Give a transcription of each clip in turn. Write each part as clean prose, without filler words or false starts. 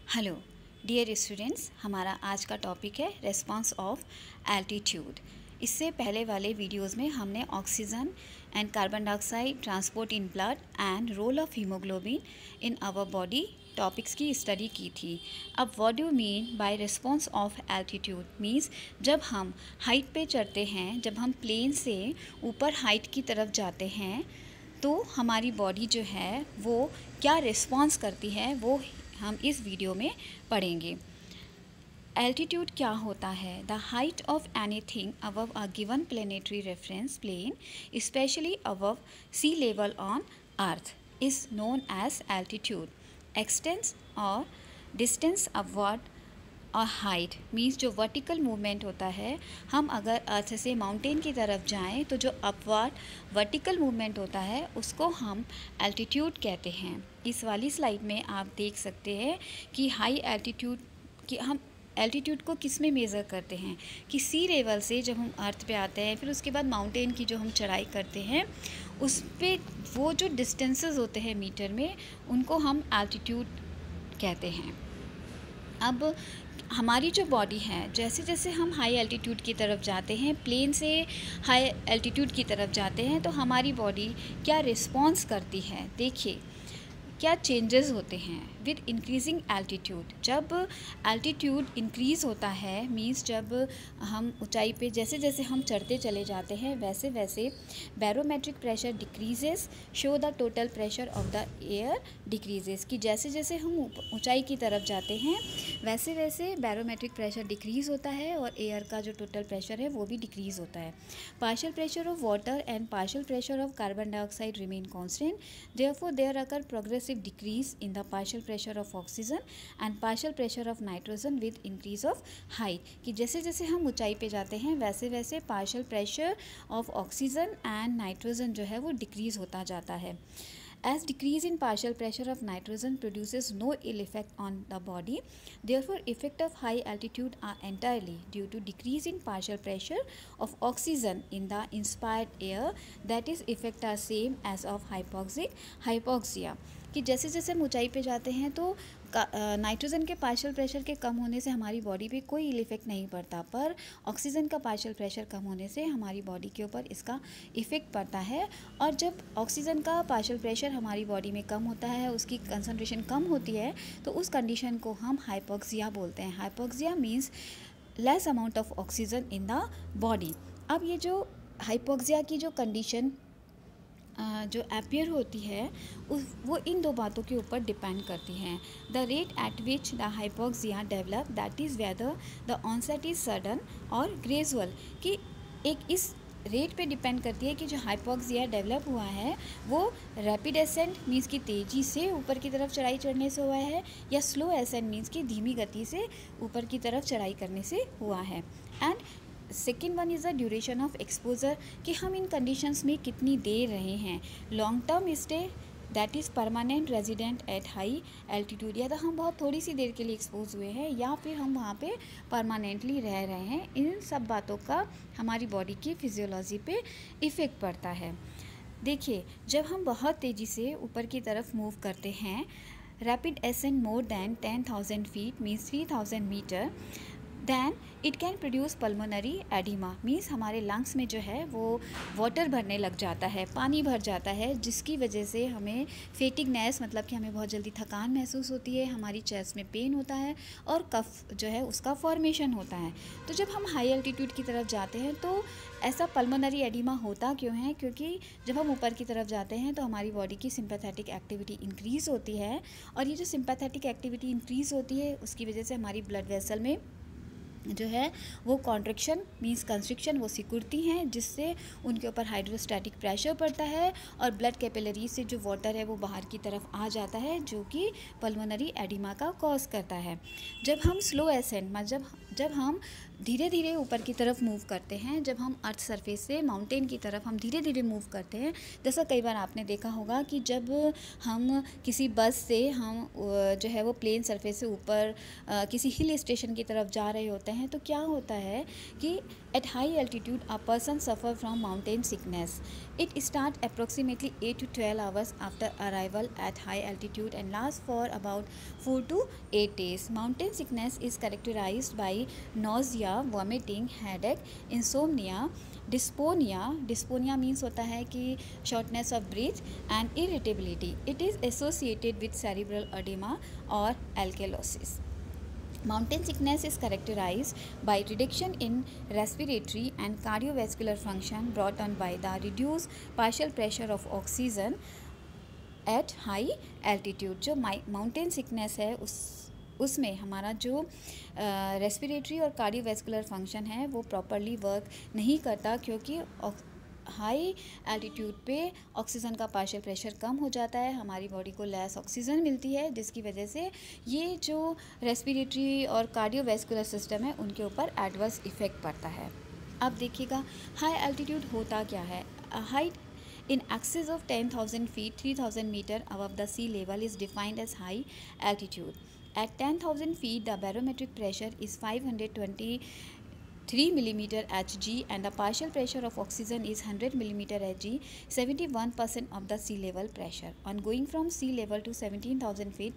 Hello dear students, हमारा आज का टॉपिक है रेस्पॉन्स ऑफ एल्टीट्यूड। इससे पहले वाले वीडियोस में हमने oxygen and carbon dioxide transport in blood and role of haemoglobin in our body topics की स्टडी की थी। अब what do mean by response of altitude means जब हम हाइट पे चढ़ते हैं, जब हम प्लेन से ऊपर हाइट की तरफ जाते हैं तो हमारी बॉडी जो है वो क्या रिस्पॉन्स करती है वो हम इस वीडियो में पढ़ेंगे। एल्टीट्यूड क्या होता है? The height of anything above a given planetary reference plane especially above sea level on earth is known as altitude. Extents और डिस्टेंस अपवर्ड और हाइट मीन्स जो वर्टिकल मूवमेंट होता है, हम अगर अर्थ से माउंटेन की तरफ जाएं तो जो अपवर्ड वर्टिकल मूवमेंट होता है उसको हम एल्टीट्यूड कहते हैं। इस वाली स्लाइड में आप देख सकते हैं कि हाई एल्टीट्यूड की हम एल्टीट्यूड को किस में मेज़र करते हैं कि सी लेवल से जब हम अर्थ पे आते हैं, फिर उसके बाद माउंटेन की जो हम चढ़ाई करते हैं उस पे वो जो डिस्टेंसेस होते हैं मीटर में, उनको हम एल्टीट्यूड कहते हैं। अब हमारी जो बॉडी है, जैसे जैसे हम हाई एल्टीट्यूड की तरफ जाते हैं, प्लेन से हाई एल्टीट्यूड की तरफ जाते हैं, तो हमारी बॉडी क्या रिस्पॉन्स करती है, देखिए क्या चेंजेस होते हैं विद इंक्रीजिंग एल्टीट्यूड। जब एल्टीट्यूड इंक्रीज़ होता है मींस जब हम ऊंचाई पे जैसे जैसे हम चढ़ते चले जाते हैं वैसे वैसे barometric pressure decreases show the total pressure of the air decreases. कि जैसे जैसे हम ऊंचाई की तरफ जाते हैं वैसे वैसे बैरोमेट्रिक प्रेशर डिक्रीज़ होता है और एयर का जो टोटल प्रेशर है वो भी डिक्रीज़ होता है। Partial pressure of water and partial pressure of carbon dioxide remain constant, therefore there occur progressive decrease in the partial pressure of oxygen and partial pressure of nitrogen with increase of height। कि जैसे जैसे हम ऊंचाई पे जाते हैं वैसे वैसे partial pressure of oxygen and nitrogen जो है वो decrease होता जाता है। As decrease in partial pressure of nitrogen produces no ill effect on the body, therefore effect of high altitude are entirely due to decrease in partial pressure of oxygen in the inspired air, that is effect are same as of hypoxia। कि जैसे जैसे हम ऊंचाई पे जाते हैं तो nitrogen के पार्शियल प्रेशर के कम होने से हमारी बॉडी पे कोई इल इफेक्ट नहीं पड़ता, पर ऑक्सीजन का पार्शियल प्रेशर कम होने से हमारी बॉडी के ऊपर इसका इफ़ेक्ट पड़ता है। और जब ऑक्सीजन का पार्शियल प्रेशर हमारी बॉडी में कम होता है, उसकी कंसंट्रेशन कम होती है, तो उस कंडीशन को हम हाइपोक्सिया बोलते हैं। Hypoxia means less amount of oxygen in the body. अब ये जो हाइपोक्सिया की जो कंडीशन जो अपीयर होती है वो इन दो बातों के ऊपर डिपेंड करती हैं। The rate at which the hypoxia develop, that is whether the onset is sudden और ग्रेजुअल। कि एक इस रेट पे डिपेंड करती है कि जो हाइपोक्सिया डेवलप हुआ है वो रैपिड एसेंट मीन्स की तेज़ी से ऊपर की तरफ चढ़ाई चढ़ने से हुआ है, या स्लो एसेंट मीन्स की धीमी गति से ऊपर की तरफ चढ़ाई करने से हुआ है। And second one is the duration of exposure, कि हम इन कंडीशंस में कितनी देर रहे हैं। Long term stay, that is permanent resident eight high altitude, या तो हम बहुत थोड़ी सी देर के लिए एक्सपोज हुए हैं या फिर हम वहाँ पे परमानेंटली रह रहे हैं। इन सब बातों का हमारी बॉडी की फिजियोलॉजी पे इफ़ेक्ट पड़ता है। देखिए जब हम बहुत तेज़ी से ऊपर की तरफ मूव करते हैं, rapid ascent more than 10,000 feet means 3,000 metre, then it can produce pulmonary oedema means हमारे लंग्स में जो है वो वाटर भरने लग जाता है, पानी भर जाता है, जिसकी वजह से हमें फेटिगनेस मतलब कि हमें बहुत जल्दी थकान महसूस होती है, हमारी चेस्ट में पेन होता है और कफ जो है उसका फॉर्मेशन होता है। तो जब हम हाई एल्टीट्यूड की तरफ जाते हैं तो ऐसा पल्मोनरी एडिमा होता क्यों है? क्योंकि जब हम ऊपर की तरफ जाते हैं तो हमारी बॉडी की सिंपैथेटिक एक्टिविटी इंक्रीज़ होती है, और ये जो सिंपैथेटिक एक्टिविटी इंक्रीज़ होती है उसकी वजह से हमारी ब्लड वेसल में जो है वो कॉन्ट्रैक्शन मीन्स कंस्ट्रिक्शन वो सिकुड़ती हैं, जिससे उनके ऊपर हाइड्रोस्टैटिक प्रेशर पड़ता है और ब्लड कैपिलरी से जो वाटर है वो बाहर की तरफ आ जाता है, जो कि पल्मोनरी एडिमा का कॉज करता है। जब हम स्लो एसेंट मतलब जब हम धीरे धीरे ऊपर की तरफ मूव करते हैं। जब हम अर्थ सरफेस से माउंटेन की तरफ हम धीरे धीरे मूव करते हैं, जैसा कई बार आपने देखा होगा कि जब हम किसी बस से हम जो है वो प्लेन सरफेस से ऊपर किसी हिल स्टेशन की तरफ जा रहे होते हैं, तो क्या होता है कि eight high altitude a person suffer from mountain sickness. It starts approximately 8 to 12 hours after arrival at high altitude and lasts for about 4 to 8 days. Mountain sickness is characterized by nausea, vomiting, headache, insomnia, dysphonia. Dysphonia means होता है कि shortness of breath and irritability. It is associated with cerebral edema or alkalosis. Mountain sickness is characterized by reduction in respiratory and cardiovascular function brought on by the reduced partial pressure of oxygen at high altitude. जो mountain sickness है उसमें हमारा जो respiratory और cardiovascular function है वो properly work नहीं करता, क्योंकि हाई एल्टीट्यूड पे ऑक्सीजन का पार्शियल प्रेशर कम हो जाता है, हमारी बॉडी को लेस ऑक्सीजन मिलती है, जिसकी वजह से ये जो रेस्पिरेटरी और कार्डियोवैस्कुलर सिस्टम है उनके ऊपर एडवर्स इफ़ेक्ट पड़ता है। अब देखिएगा हाई एल्टीट्यूड होता क्या है। Height in excess of 10,000 feet 3,000 meter above the sea level is defined as high altitude. At 10,000 feet the barometric pressure is 523 millimeter Hg and the partial pressure of oxygen is 100 millimeter Hg, 71% of the sea level pressure. On going from sea level to 17,000 feet,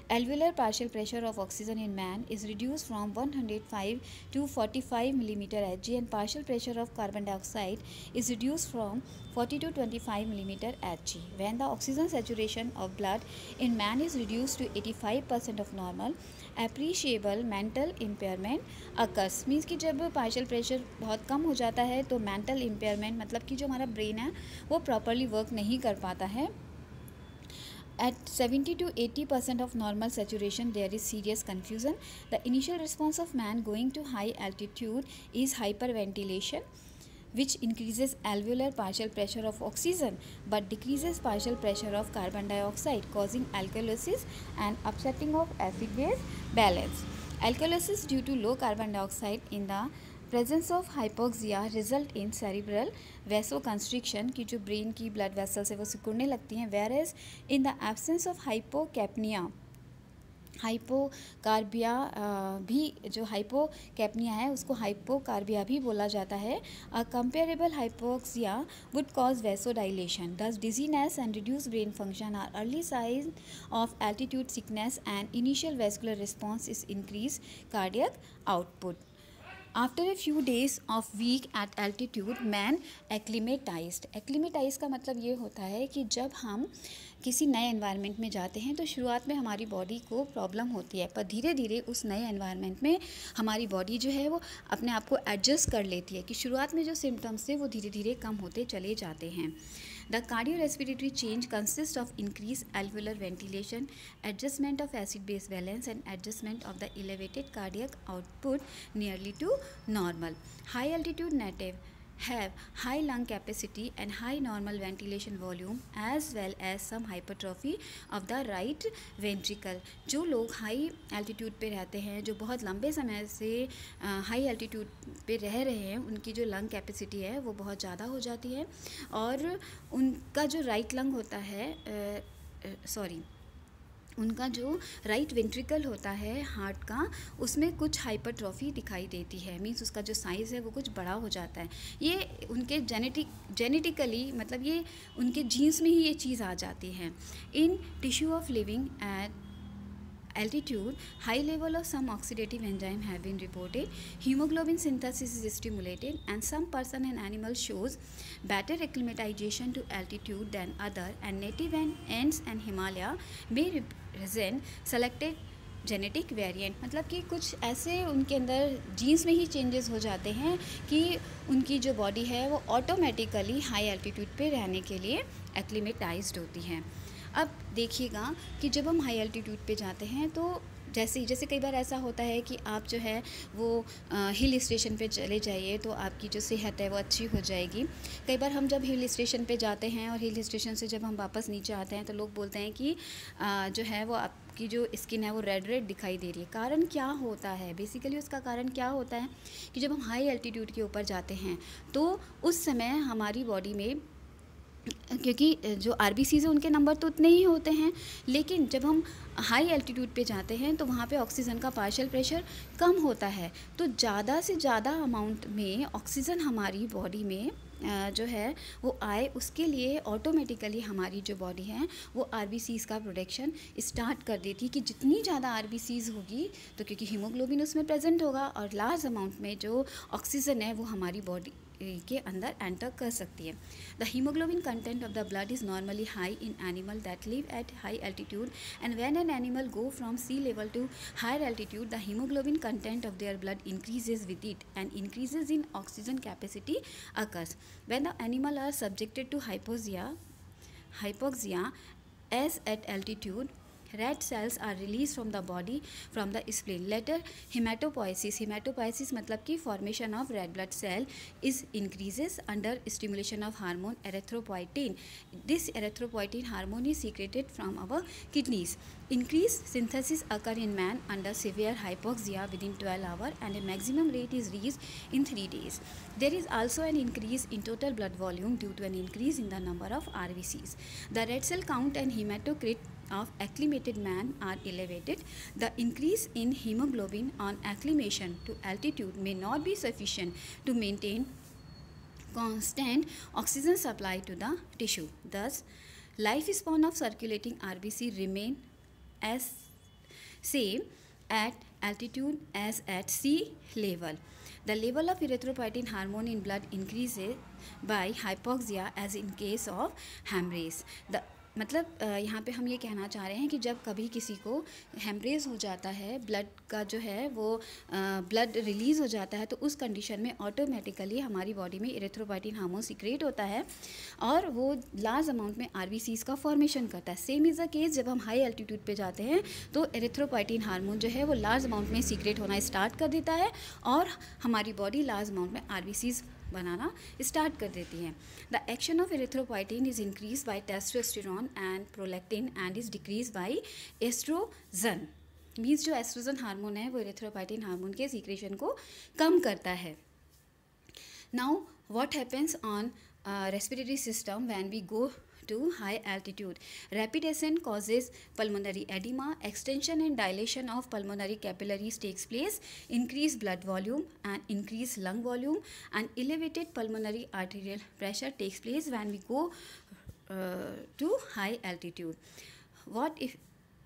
alveolar partial pressure of oxygen in man is reduced from 105 to 45 millimeter Hg and partial pressure of carbon dioxide is reduced from 40 to 25 millimeter Hg. When the oxygen saturation of blood in man is reduced to 85% of normal, appreciable mental impairment occurs. Means कि जब partial pressure बहुत कम हो जाता है तो mental impairment मतलब कि जो हमारा ब्रेन है वो प्रॉपरली वर्क नहीं कर पाता है. At 70 to 80% of normal saturation, there is serious confusion. The initial response of man going to high altitude is hyperventilation, which increases alveolar partial pressure of oxygen but decreases partial pressure of carbon dioxide, causing alkalosis and upsetting of acid-base balance. Alkalosis due to low carbon dioxide in the presence of hypoxia result in cerebral vasoconstriction की जो brain की blood vessels है वो सिकुड़ने लगती हैं, where as in the absence of hypocapnia hypocarbia भी जो हाइपोकैप्निया है उसको हाइपोकार्बिया भी बोला जाता है. A comparable hypoxia would cause vasodilation, thus dizziness and reduce brain function are early sign of altitude sickness and initial vascular response is increase cardiac output. After a few days of week at altitude, man acclimatized. Acclimatize का मतलब ये होता है कि जब हम किसी नए एनवायरनमेंट में जाते हैं तो शुरुआत में हमारी बॉडी को प्रॉब्लम होती है, पर धीरे धीरे उस नए एनवायरनमेंट में हमारी बॉडी जो है वो अपने आप को एडजस्ट कर लेती है कि शुरुआत में जो सिम्टम्स थे वो धीरे धीरे कम होते चले जाते हैं. The cardiorespiratory change consists of increased alveolar ventilation, adjustment of acid-base balance and adjustment of the elevated cardiac output nearly to normal. High altitude native have high lung capacity and high normal ventilation volume as well as some hypertrophy of the right ventricle. जो लोग high altitude पे रहते हैं, जो बहुत लंबे समय से हाई एल्टीट्यूड पे रह रहे हैं, उनकी जो लंग कैपेसिटी है वो बहुत ज़्यादा हो जाती है और उनका जो राइट लंग होता है उनका जो राइट वेंट्रिकल होता है हार्ट का, उसमें कुछ हाइपरट्रॉफी दिखाई देती है. मीन्स उसका जो साइज़ है वो कुछ बड़ा हो जाता है. ये उनके जेनेटिकली मतलब ये उनके जीन्स में ही ये चीज़ आ जाती है. In tissue of living at altitude, high level of some oxidative enzyme have been reported. Hemoglobin synthesis is stimulated and some person and animal shows better acclimatization to altitude than other, and native ants and Himalaya may represent selected genetic variant. मतलब कि कुछ ऐसे उनके अंदर jeans में ही changes हो जाते हैं कि उनकी जो बॉडी है वो ऑटोमेटिकली हाई एल्टीट्यूड पे रहने के लिए एक्लिमेटाइज्ड होती है. अब देखिएगा कि जब हम हाई एल्टीट्यूड पे जाते हैं तो जैसे कई बार ऐसा होता है कि आप जो है वो हिल स्टेशन पे चले जाइए तो आपकी जो सेहत है वो अच्छी हो जाएगी. कई बार हम जब हिल स्टेशन पे जाते हैं और हिल स्टेशन से जब हम वापस नीचे आते हैं तो लोग बोलते हैं कि जो है वो आप आपकी जो स्किन है वो रेड रेड दिखाई दे रही है। कारण क्या होता है? बेसिकली उसका कारण क्या होता है कि जब हम हाई एल्टीट्यूड के ऊपर जाते हैं तो उस समय हमारी बॉडी में, क्योंकि जो आरबीसीज हैं उनके नंबर तो उतने ही होते हैं, लेकिन जब हम हाई एल्टीट्यूड पे जाते हैं तो वहाँ पे ऑक्सीजन का पार्शियल प्रेशर कम होता है। तो ज़्यादा से ज़्यादा अमाउंट में ऑक्सीजन हमारी बॉडी में जो है वो आए, उसके लिए ऑटोमेटिकली हमारी जो बॉडी है वो आरबीसीज का प्रोडक्शन स्टार्ट कर देती है कि जितनी ज़्यादा आरबीसीज होगी तो क्योंकि हीमोग्लोबिन उसमें प्रेजेंट होगा और लार्ज अमाउंट में जो ऑक्सीजन है वो हमारी बॉडी के अंदर एंटर कर सकती है। The haemoglobin content of the blood is normally high in animal that live at high altitude and when an animal go from sea level to higher altitude the haemoglobin content of their blood increases with it and increases in oxygen capacity occurs when the animal are subjected to hypoxia as at altitude. Red cells are released from the body from the spleen. Later hematopoiesis मतलब कि formation of red blood cell is increases under stimulation of hormone erythropoietin. This erythropoietin hormone is secreted from our kidneys. Increased synthesis occur in man under severe hypoxia within 12 hours and a maximum rate is reached in 3 days. There is also an increase in total blood volume due to an increase in the number of RBCs. The red cell count and hematocrit of acclimated man are elevated. The increase in hemoglobin on acclimation to altitude may not be sufficient to maintain constant oxygen supply to the tissue. Thus, lifespan of circulating RBC remain as same at altitude as at sea level. The level of erythropoietin hormone in blood increases by hypoxia as in case of hemorrhage. मतलब यहाँ पे हम ये कहना चाह रहे हैं कि जब कभी किसी को हेमरेज हो जाता है, ब्लड का जो है वो ब्लड रिलीज़ हो जाता है, तो उस कंडीशन में ऑटोमेटिकली हमारी बॉडी में इरेथ्रोपोइटिन हार्मोन सीक्रेट होता है और वो लार्ज अमाउंट में आरबीसीज का फॉर्मेशन करता है। सेम इज़ द केस जब हम हाई एल्टीट्यूड पे जाते हैं तो इरेथ्रोपोइटिन हार्मोन जो है वो लार्ज अमाउंट में सीक्रेट होना स्टार्ट कर देता है और हमारी बॉडी लार्ज अमाउंट में आरबीसीज बनाना स्टार्ट कर देती है। The action of erythropoietin is increase by testosterone and prolactin and is decrease by oestrogen. Means जो एस्ट्रोजन हार्मोन है वो एरिथ्रोपोइटिन हार्मोन के सीक्रेशन को कम करता है। Now what happens on respiratory system when we go to high altitude? Rapid ascent causes pulmonary edema. Extension and dilation of pulmonary capillaries takes place. Increased blood volume and increased lung volume and elevated pulmonary arterial pressure takes place when we go to high altitude. What if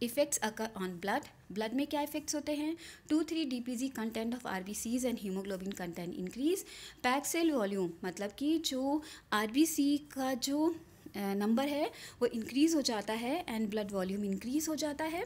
effects occur on blood? Blood में क्या effects होते हैं? 2-3 DPG content of RBCs and haemoglobin content increase. Pack cell volume मतलब कि जो RBC का जो number है वो इंक्रीज़ हो जाता है एंड ब्लड वॉल्यूम इंक्रीज़ हो जाता है.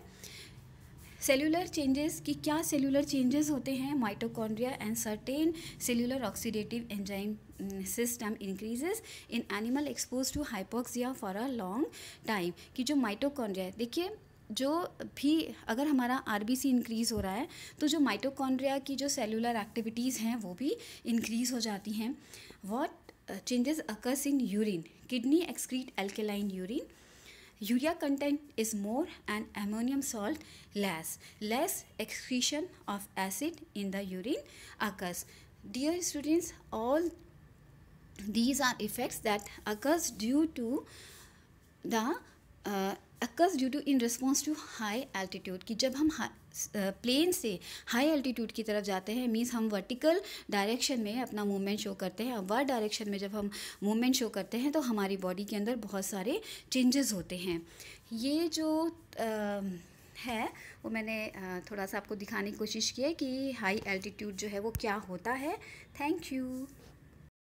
सेलुलर चेंजेस की क्या सेलुलर चेंजेस होते हैं? Mitochondria and certain cellular oxidative enzyme system increases in animal expose to hypoxia for a long time. कि जो माइटोकॉन्ड्रिया है, देखिए जो भी अगर हमारा आरबीसी इंक्रीज़ हो रहा है तो जो माइटोकॉन्ड्रिया की जो सेलुलर एक्टिविटीज़ हैं वो भी इंक्रीज़ हो जाती हैं. What changes occurs in urine? Kidney excrete alkaline urine. Urea content is more and ammonium salt less. Less excretion of acid in the urine occurs. Dear students, all these are effects that occurs due to in response to high altitude. कि जब हम plane से high altitude की तरफ जाते हैं means हम vertical direction में अपना मूवमेंट शो करते हैं. अपवर्ड डायरेक्शन में जब हम मूवमेंट शो करते हैं तो हमारी बॉडी के अंदर बहुत सारे चेंजेस होते हैं. ये जो है वो मैंने थोड़ा सा आपको दिखाने की कोशिश की है कि हाई एल्टीट्यूड जो है वो क्या होता है. Thank you.